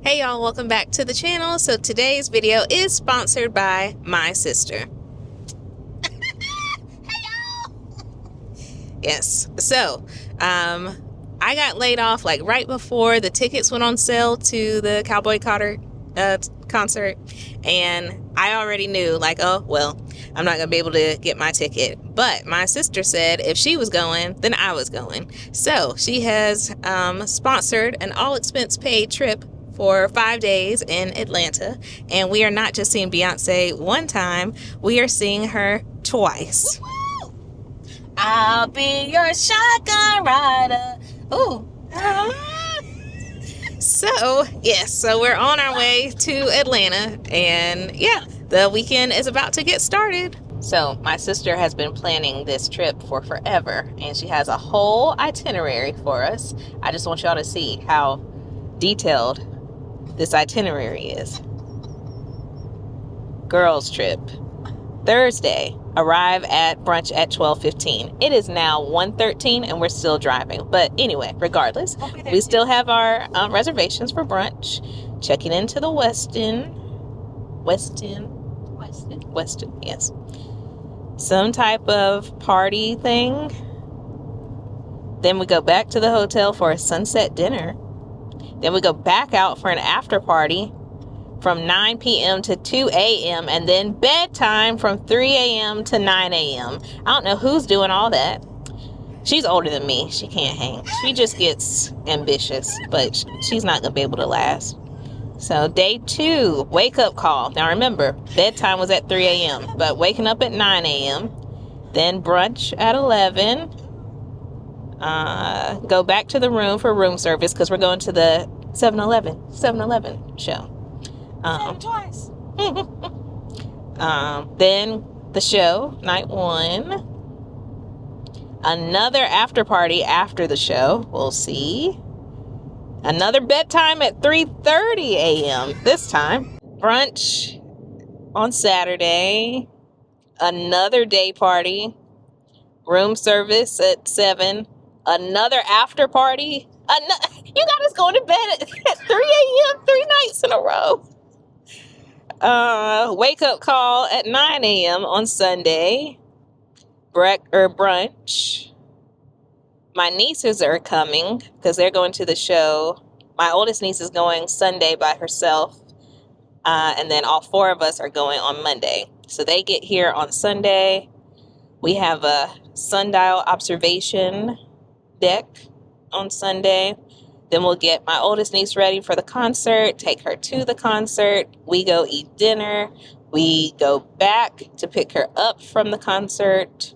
Hey y'all, welcome back to the channel. So today's video is sponsored by my sister. Yes. So, I got laid off like right before the tickets went on sale to the Cowboy Carter concert, and I already knew like, oh well, I'm not gonna be able to get my ticket. But my sister said if she was going, then I was going. So she has sponsored an all expense paid trip for 5 days in Atlanta, and we are not just seeing Beyonce one time, we are seeing her twice. I'll be your shotgun rider. Ooh. So, yes, so we're on our way to Atlanta, and yeah, the weekend is about to get started. So, my sister has been planning this trip for forever, and she has a whole itinerary for us. I just want y'all to see how detailed this itinerary is. Girls trip. Thursday, arrive at brunch at 12:15. It is now 1:13 and we're still driving. But anyway, regardless, we still have our reservations for brunch. Checking into the Westin, yes. Some type of party thing. Then we go back to the hotel for a sunset dinner. Then we go back out for an after party from 9 p.m. to 2 a.m. and then bedtime from 3 a.m. to 9 a.m. I don't know who's doing all that. She's older than me. She can't hang. She just gets ambitious, but she's not going to be able to last. So day 2, wake up call. Now remember, bedtime was at 3 a.m., but waking up at 9 a.m. Then brunch at 11. Go back to the room for room service because we're going to the 7-Eleven show. Twice. Then the show, night 1. Another after party after the show. We'll see. Another bedtime at 3:30 a.m. this time. Brunch on Saturday. Another day party. Room service at 7. Another after party. You got us going to bed at 3 a.m. 3 nights in a row. Wake up call at 9 a.m. on Sunday. Brunch. My nieces are coming because they're going to the show. My oldest niece is going Sunday by herself. And then all 4 of us are going on Monday. So they get here on Sunday. We have a sundial observation deck on Sunday. Then we'll get my oldest niece ready for the concert, take her to the concert. We go eat dinner. We go back to pick her up from the concert.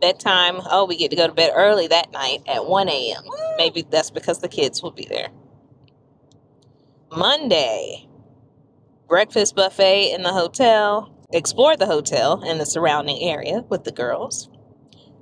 Bedtime. Oh, we get to go to bed early that night at 1 a.m. Maybe that's because the kids will be there. Monday, breakfast buffet in the hotel. Explore the hotel and the surrounding area with the girls.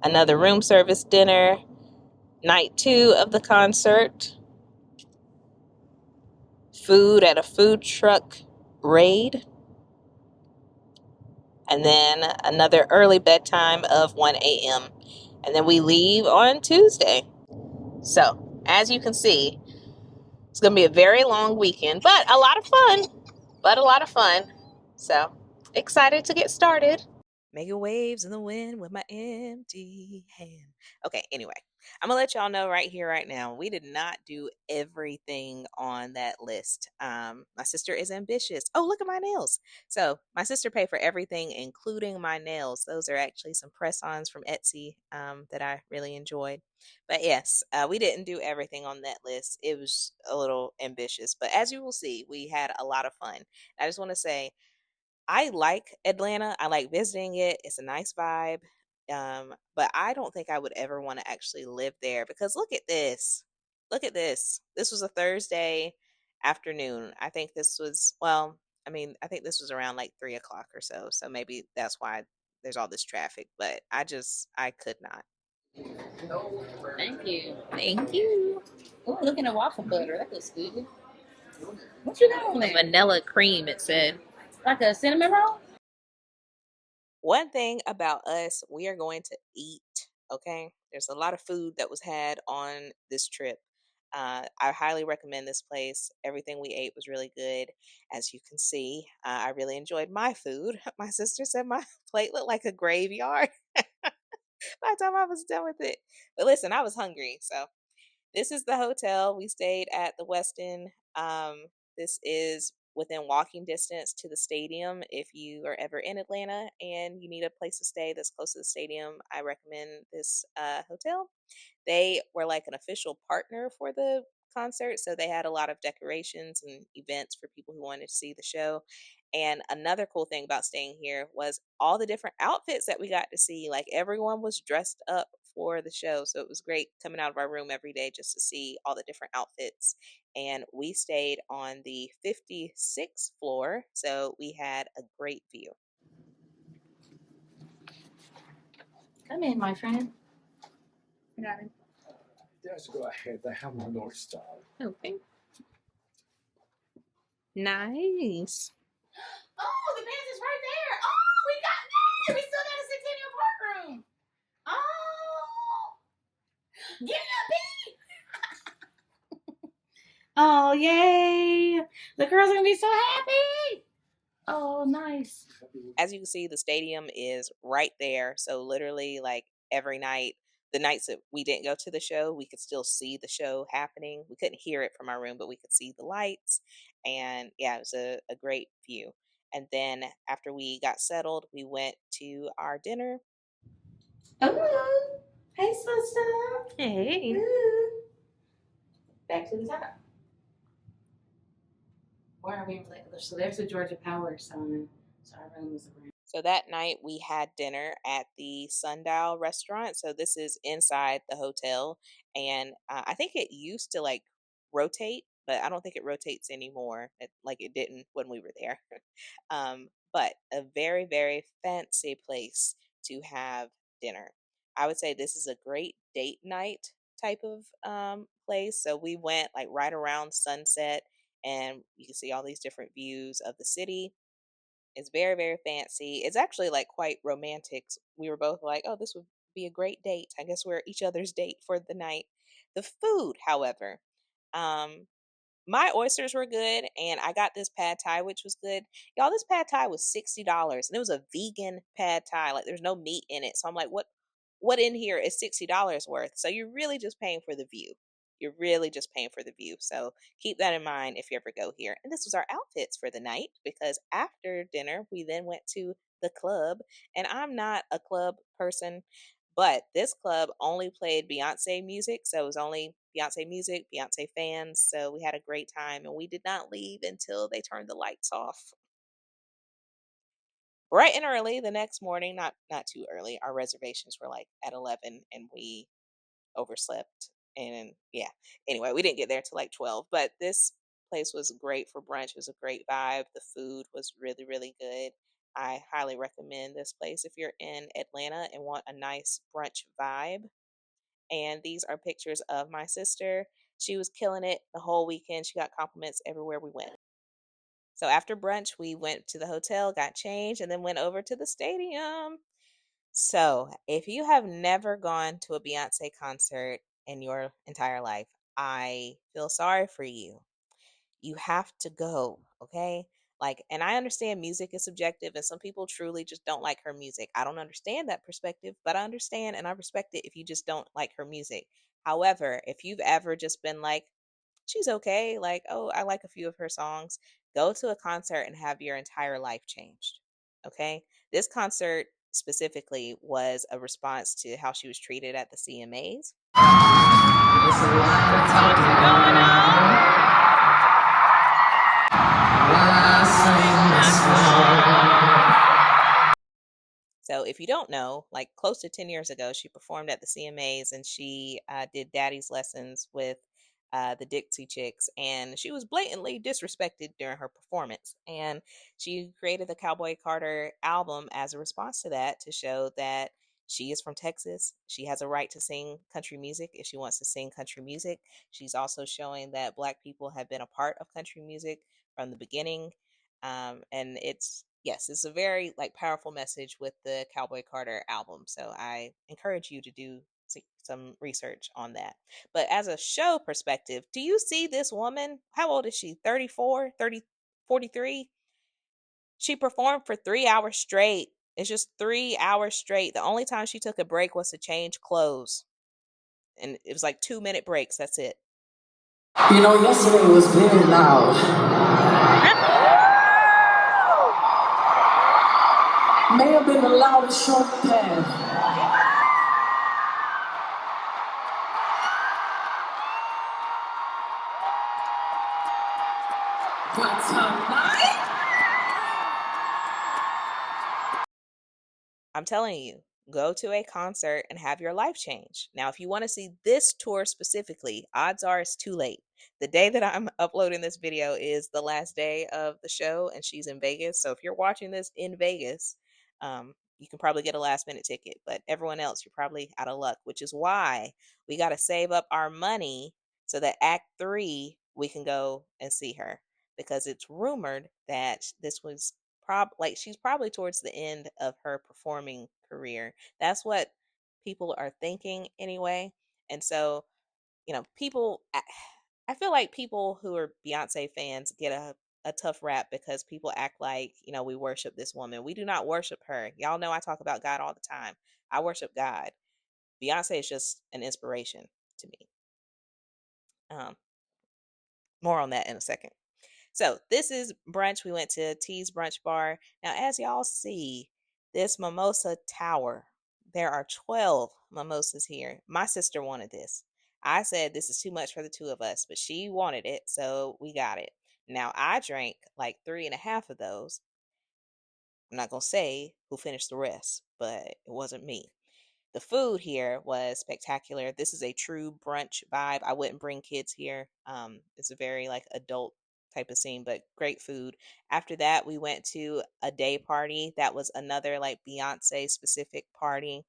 Another room service dinner. Night 2 of the concert. Food at a food truck raid. And then another early bedtime of 1 a.m. And then we leave on Tuesday. So, as you can see, it's going to be a very long weekend, but a lot of fun. So, excited to get started. Making waves in the wind with my empty hand. Okay, anyway, I'm gonna let y'all know right here, right now. We did not do everything on that list. My sister is ambitious. Oh, look at my nails. So my sister paid for everything, including my nails. Those are actually some press-ons from Etsy that I really enjoyed. But yes, we didn't do everything on that list. It was a little ambitious, but as you will see, we had a lot of fun. I just want to say I like Atlanta. I like visiting it. It's a nice vibe. But I don't think I would ever want to actually live there because look at this. Look at this. This was a Thursday afternoon. I think this was, well, I think this was around like 3 o'clock or so. So maybe that's why there's all this traffic. But I could not. Thank you. Thank you. Oh, looking at waffle butter. That looks good. What you got on there? Vanilla cream, it said. Like a cinnamon roll? One thing about us, we are going to eat, okay? There's a lot of food that was had on this trip. I highly recommend this place. Everything we ate was really good, as you can see. I really enjoyed my food. My sister said my plate looked like a graveyard by the time I was done with it. But listen, I was hungry, so this is the hotel. We stayed at the Westin. This is within walking distance to the stadium. If you are ever in Atlanta and you need a place to stay that's close to the stadium, I recommend this hotel. They were like an official partner for the concert, so they had a lot of decorations and events for people who wanted to see the show. And another cool thing about staying here was all the different outfits that we got to see. Like everyone was dressed up for the show, so it was great coming out of our room every day just to see all the different outfits. And we stayed on the 56th floor, so we had a great view. Come in, my friend. Yes, go ahead. I have my North Star. Okay. Nice. Oh, the band is right there. Oh, we got there. We still got a Centennial Park room. Oh, get up, B. Oh, yay. The girls are going to be so happy. Oh, nice. As you can see, the stadium is right there. So literally, like every night, the nights that we didn't go to the show, we could still see the show happening. We couldn't hear it from our room, but we could see the lights. And yeah, it was a great view. And then after we got settled, we went to our dinner. Oh, hey, sister. Hey. Ooh. Back to the top. Why are we in Blake? So there's the Georgia Power sign. So our room is around. So that night we had dinner at the Sundial restaurant. So this is inside the hotel, and I think it used to like rotate, but I don't think it rotates anymore. Like it didn't when we were there. But a very very fancy place to have dinner. I would say this is a great date night type of place. So we went like right around sunset, and you can see all these different views of the city. It's very, very fancy. It's actually like quite romantic. We were both like, oh, this would be a great date. I guess we're each other's date for the night. The food, however, um, my oysters were good, and I got this pad thai, which was good. Y'all, this pad thai was $60, and it was a vegan pad thai. Like, there's no meat in it, so I'm like, what in here is $60 worth? So you're really just paying for the view. You're really just paying for the view. So keep that in mind if you ever go here. And this was our outfits for the night, because after dinner we then went to the club, and I'm not a club person, but this club only played Beyoncé music, so it was only Beyoncé music, Beyoncé fans. So we had a great time, and we did not leave until they turned the lights off. Bright and early the next morning, not too early. Our reservations were like at 11, and we overslept. And yeah, anyway, we didn't get there till like 12. But this place was great for brunch. It was a great vibe. The food was really really good. I highly recommend this place if you're in Atlanta and want a nice brunch vibe. And these are pictures of my sister. She was killing it the whole weekend. She got compliments everywhere we went. So after brunch, we went to the hotel, got changed, and then went over to the stadium. So if you have never gone to a Beyonce concert in your entire life, I feel sorry for you. You have to go, okay? Like, and I understand music is subjective, and some people truly just don't like her music. I don't understand that perspective, but I understand and I respect it if you just don't like her music. However, if you've ever just been like, she's okay, like, oh, I like a few of her songs, go to a concert and have your entire life changed, okay? This concert specifically was a response to how she was treated at the CMAs. There's a lot of talking going on. While I sing this song. So if you don't know, like close to 10 years ago, she performed at the CMAs, and she did Daddy's Lessons with the Dixie Chicks, and she was blatantly disrespected during her performance. And she created the Cowboy Carter album as a response to that, to show that she is from Texas. She has a right to sing country music if she wants to sing country music. She's also showing that Black people have been a part of country music from the beginning. And it's, yes, it's a very like powerful message with the Cowboy Carter album. So I encourage you to do some research on that. But as a show perspective, do you see this woman? How old is she? 34, 30, 43? She performed for 3 hours straight. It's just 3 hours straight. The only time she took a break was to change clothes. And it was like 2 minute breaks. That's it. You know, yesterday was very loud. May have been the loudest show we've had. But tonight, I'm telling you, go to a concert and have your life change. Now, if you want to see this tour specifically, odds are it's too late. The day that I'm uploading this video is the last day of the show, and she's in Vegas. So if you're watching this in Vegas, you can probably get a last minute ticket. But everyone else, you're probably out of luck, which is why we got to save up our money so that Act 3 we can go and see her, because it's rumored that this was like she's probably towards the end of her performing career. That's what people are thinking anyway. And so, people I feel like people who are Beyonce fans get a tough rap because people act like, we worship this woman. We do not worship her. Y'all know I talk about God all the time. I worship God. Beyonce is just an inspiration to me. More on that in a second. So this is brunch. We went to T's Brunch Bar. Now, as y'all see, this mimosa tower, there are 12 mimosas here. My sister wanted this. I said this is too much for the two of us, but she wanted it, so we got it. Now, I drank like 3.5 of those. I'm not going to say who finished the rest, but it wasn't me. The food here was spectacular. This is a true brunch vibe. I wouldn't bring kids here. It's a very like adult type of scene, but great food. After that, we went to a day party. That was another like Beyonce specific party.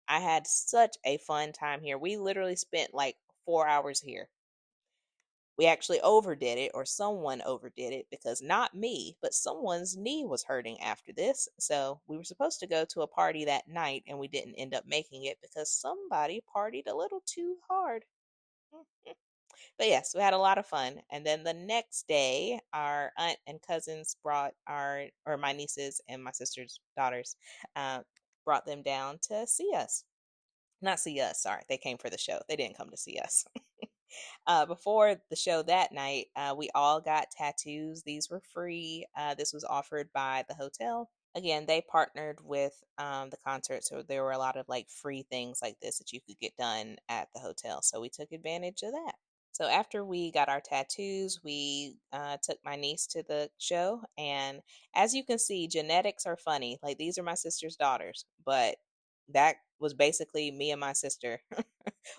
I had such a fun time here. We literally spent like 4 hours here. We actually overdid it, or someone overdid it, because not me, but someone's knee was hurting after this. So we were supposed to go to a party that night, and we didn't end up making it because somebody partied a little too hard. But yes, we had a lot of fun. And then the next day, our aunt and cousins brought or my nieces and my sister's daughters, brought them down to see us. Not see us, sorry. They came for the show. They didn't come to see us. Before the show that night, we all got tattoos. These were free. This was offered by the hotel. Again, they partnered with the concert, so there were a lot of like free things like this that you could get done at the hotel. So we took advantage of that. So after we got our tattoos, we took my niece to the show, and as you can see, genetics are funny. Like these are my sister's daughters, but that was basically me and my sister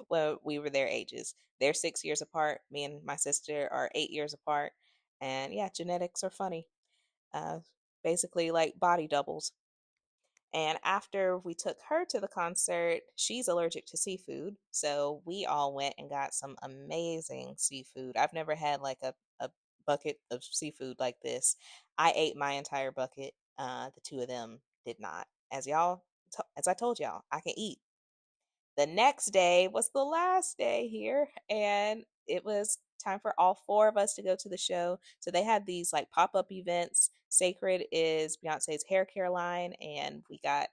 when we were their ages. They're 6 years apart. Me and my sister are 8 years apart, and yeah, genetics are funny. Uh, Basically, like body doubles. And after we took her to the concert, she's allergic to seafood. So we all went and got some amazing seafood. I've never had like a bucket of seafood like this. I ate my entire bucket. The two of them did not. As I told y'all, I can eat. The next day was the last day here, and it was time for all four of us to go to the show. So they had these like pop up events. Sacred is Beyonce's hair care line, and we got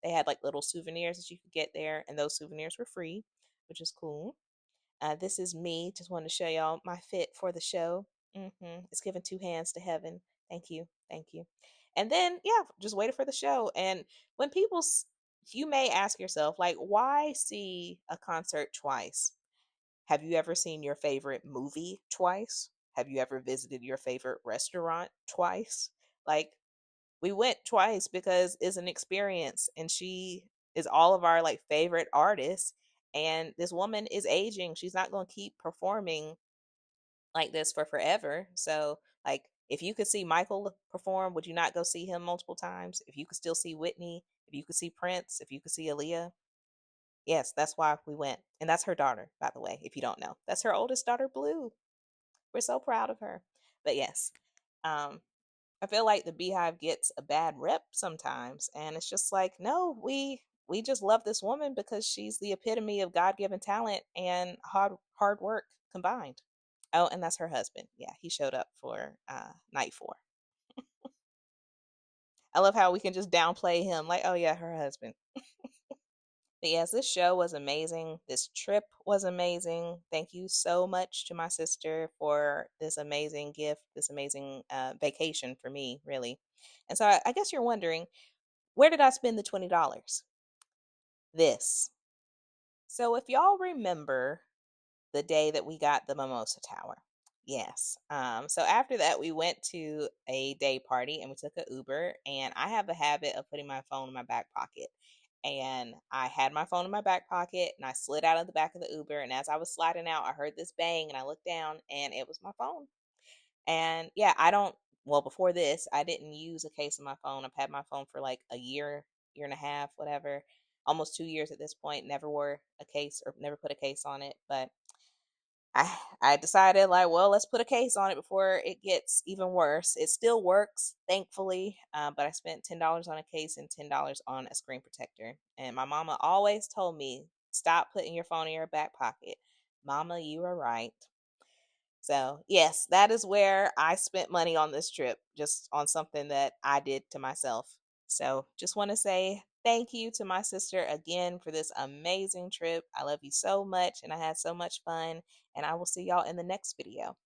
they had like little souvenirs that you could get there, and those souvenirs were free, which is cool. This is me. Just wanted to show y'all my fit for the show. It's giving two hands to heaven. Thank you, thank you. And then yeah, just waited for the show. And when you may ask yourself like, why see a concert twice? Have you ever seen your favorite movie twice? Have you ever visited your favorite restaurant twice? Like, we went twice because it's an experience, and she is all of our like favorite artists, and this woman is aging. She's not going to keep performing like this for forever. So like, if you could see Michael perform, would you not go see him multiple times? If you could still see Whitney, if you could see Prince, if you could see Aaliyah, yes, that's why we went. And that's her daughter, by the way, if you don't know. That's her oldest daughter, Blue. We're so proud of her. But yes, um, I feel like the Beehive gets a bad rep sometimes, and it's just like, no, we we just love this woman because she's the epitome of God-given talent and hard work combined. Oh, and that's her husband. Yeah, he showed up for night 4. I love how we can just downplay him like, oh yeah, her husband. But yes, this show was amazing. This trip was amazing. Thank you so much to my sister for this amazing gift, this amazing vacation for me, really. And so I guess you're wondering, where did I spend the $20? This. So if y'all remember the day that we got the mimosa tower. Yes. So after that, we went to a day party and we took an Uber. And I have a habit of putting my phone in my back pocket. And I had my phone in my back pocket and I slid out of the back of the Uber. And as I was sliding out, I heard this bang and I looked down and it was my phone. And yeah, well, before this, I didn't use a case on my phone. I've had my phone for like a year and a half, whatever, almost 2 years at this point. Never wore a case or never put a case on it. But I decided like, well, let's put a case on it before it gets even worse. It still works, thankfully, but I spent $10 on a case and $10 on a screen protector. And my mama always told me, stop putting your phone in your back pocket. Mama, you are right. So yes, that is where I spent money on this trip, just on something that I did to myself. So just want to say thank you to my sister again for this amazing trip. I love you so much and I had so much fun. And I will see y'all in the next video.